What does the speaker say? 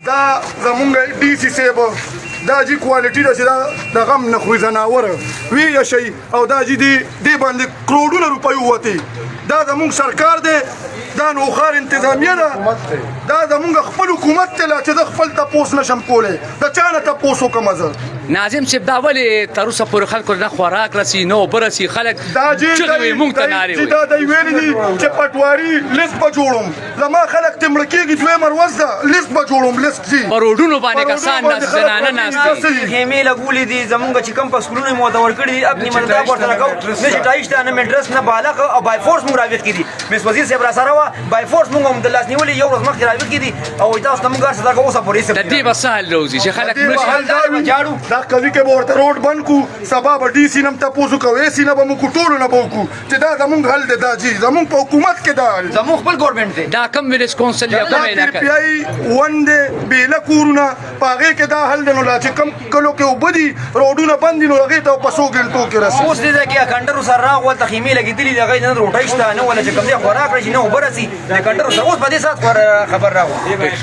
دا زمونږ ډي سي صاحب دا جی کوالټي ده چې دا د غم نه خوري ځناوره ویې شي او دا جی دې باندې کروڑونه روپۍ ووتې دا زمونږ سرکار دی دا نوښار انتظامیه ده دا زمونږ خپل حکومت دی چې زه خپل تپوس نشم کولی د چا نه تپوس وکړم زه ناظم صاحب دا ولې تر اوسه پورې خلکو نه خوراک رسي نه اوبه رسي خلک چغې وي موږ ته نارې وایي دا دی ویلي دي چې پټواري لیست به جوړوم زما خلک ته مړه کېږي دویم ورځ ده لیست به جوړوم لیست ځي په روډونو باندې کسان ناست زنانه ناست دي خیمې لګولې دي زمونږ چې کوم پسکولونه مو ورته ورکړي دي اپنی مدد ورته لګو نه چې ټایشته نه مډرس نه بالغ او بای فورس موږ راوېښ کړي مس وزیر صاحب را سره وه بای فورس موږ هم د لاس نیولې یو ورځ مخکې راوېښ کړي او تاسو ته موږ هر څه درکړو اوسه پورې د دې به څه حل روزي چې خلک مړه شي دا قوي کې به ورته روډ بند کو سبا به ډي سي نه هم تپوس وکړو اے سي نه به موږ ټولو نه به وکړو چې دا زمونږ حل دی دا جي زمونږ په حکومت کې دا حل زمونږ خپل ګورنمنټ دی دا کم ویلیج کونسل یا کوم علاقه ون دی بیله کورونه په هغې کې دا حل دی نو لا چې کم کلو کې اوبه دي روډونه بند دي نو هغې ته په څو ګنټو کې رسي اوس دې ځای کې کنډرو سره راغلل ته خیمې لګېدلي دي هغې نه روټۍ شته نه ولا چې کوم ځای خوراک راشي نه اوبه رسي د کنډرو سره اوس په دې ساعت خبر راغلل